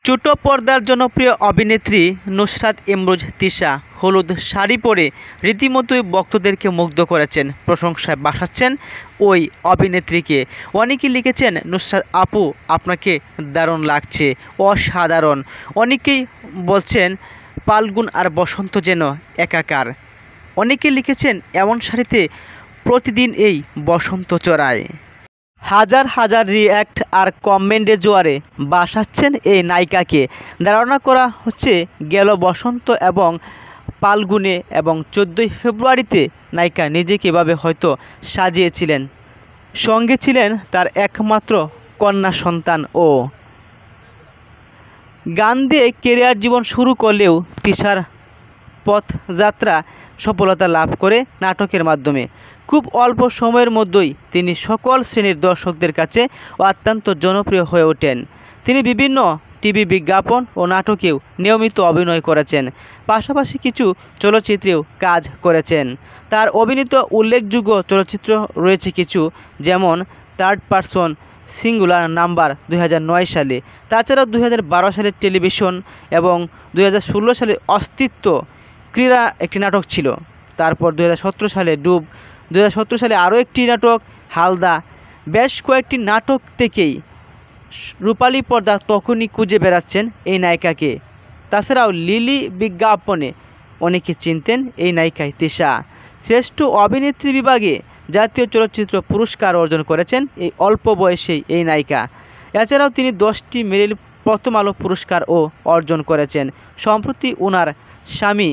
ছোট পর্দার জনপ্রিয় অভিনেত্রী নুসরাত ইমরোজ তিশা হলুদ শাড়ি পরে রীতিমতোই ভক্তদেরকে মুগ্ধ করেছেন, প্রশংসায় ভাসাচ্ছেন ওই অভিনেত্রীকে। অনেকেই লিখেছেন, নুসরাত আপু আপনাকে দারুণ লাগছে, অসাধারণ। অনেকেই বলছেন ফাল্গুন আর বসন্ত যেন একাকার। অনেকে লিখেছেন এমন শাড়িতে প্রতিদিন এই বসন্ত চড়ায়। হাজার হাজার রিঅ্যাক্ট আর কমেন্টে জোয়ারে ভাসাচ্ছেন এই নায়িকাকে। ধারণা করা হচ্ছে গেল বসন্ত এবং ফাল্গুনে এবং 14ই ফেব্রুয়ারিতে নায়িকা নিজেকে এভাবে হয়তো সাজিয়েছিলেন। সঙ্গে ছিলেন তার একমাত্র কন্যা সন্তান। ও গান দিয়ে কেরিয়ার জীবন শুরু করলেও তিশার পথযাত্রা সফলতা লাভ করে নাটকের মাধ্যমে। খুব অল্প সময়ের মধ্যেই তিনি সকল শ্রেণীর দর্শকদের কাছে অত্যন্ত জনপ্রিয় হয়ে ওঠেন। তিনি বিভিন্ন টিভি বিজ্ঞাপন ও নাটকেও নিয়মিত অভিনয় করেছেন, পাশাপাশি কিছু চলচ্চিত্রেও কাজ করেছেন। তার অভিনীত উল্লেখযোগ্য চলচ্চিত্র রয়েছে কিছু, যেমন থার্ড পারসন সিঙ্গুলার নাম্বার 2009 সালে। তাছাড়াও 2012 সালে টেলিভিশন এবং 2016 সালে অস্তিত্ব ক্রীড়া একটি নাটক ছিল। তারপর 2017 সালে ডুব, 2017 সালে আরও একটি নাটক হালদা। বেশ কয়েকটি নাটক থেকেই রূপালী পর্দা তখনই খুঁজে বেড়াচ্ছেন এই নায়িকাকে। তাছাড়াও লিলি বিজ্ঞাপনে অনেকে চিনতেন এই নায়িকায় তিশা। শ্রেষ্ঠ অভিনেত্রী বিভাগে জাতীয় চলচ্চিত্র পুরস্কার অর্জন করেছেন এই অল্প বয়সেই এই নায়িকা। এছাড়াও তিনি 10টি মেরিল প্রথম আলো পুরস্কারও অর্জন করেছেন। সম্প্রতি ওনার স্বামী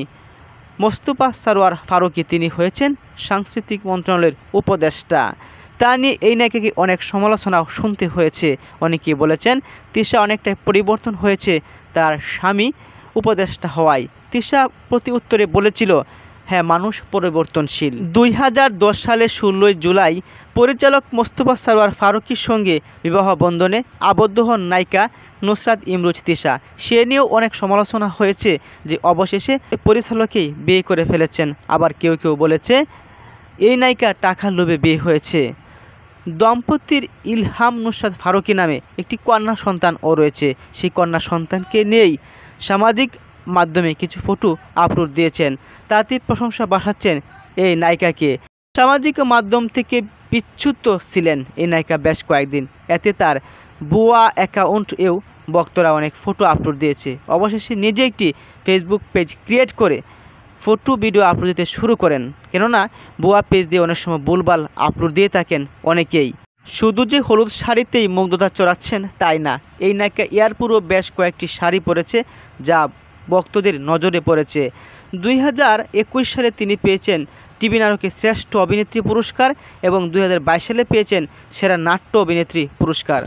মোস্তফা সরোয়ার ফারুকী তিনি হয়েছেন সাংস্কৃতিক মন্ত্রণালয়ের উপদেষ্টা। তা নিয়ে এই নায়িকাকে অনেক সমালোচনাও শুনতে হয়েছে। অনেকেই বলেছেন তিশা অনেকটাই পরিবর্তন হয়েছে তার স্বামী উপদেষ্টা হওয়ায়। তিশা প্রতি উত্তরে বলেছিল, হ্যাঁ, মানুষ পরিবর্তনশীল। 2010 সালের 16ই জুলাই পরিচালক মোস্তফা সরোয়ার ফারুকীর সঙ্গে বিবাহ বন্ধনে আবদ্ধ হন নায়িকা নুসরাত ইমরোজ তিশা। সে নিয়েও অনেক সমালোচনা হয়েছে যে অবশেষে পরিচালকই বিয়ে করে ফেলেছেন। আবার কেউ কেউ বলেছে এই নায়িকা টাকার লোভে বিয়ে হয়েছে। দম্পতির ইলহাম নুসরাত ফারুকী নামে একটি কন্যা সন্তানও রয়েছে। সেই কন্যা সন্তানকে নিয়েই সামাজিক মাধ্যমে কিছু ফটো আপলোড দিয়েছেন, তাতে প্রশংসা ভাসাচ্ছেন এই নায়িকাকে। সামাজিক মাধ্যম থেকে বিচ্যুত ছিলেন এই নায়িকা বেশ কয়েকদিন। এতে তার ভুয়া অ্যাকাউন্টেও ভক্তরা অনেক ফটো আপলোড দিয়েছে। অবশেষে নিজে একটি ফেসবুক পেজ ক্রিয়েট করে ফটো ভিডিও আপলোড দিতে শুরু করেন। কেননা ভুয়া পেজ দিয়ে অনেক সময় ভুলভাল আপলোড দিয়ে থাকেন অনেকেই। শুধু যে হলুদ শাড়িতেই মুগ্ধতা চড়াচ্ছেন তাই না, এই নায়িকা এরপরও বেশ কয়েকটি শাড়ি পরেছে যা ভক্তদের নজরে পড়েছে। 2021 সালে তিনি পেয়েছেন টিভি নাটকে শ্রেষ্ঠ অভিনেত্রী পুরস্কার এবং 2022 সালে পেয়েছেন সেরা নাট্য অভিনেত্রী পুরস্কার।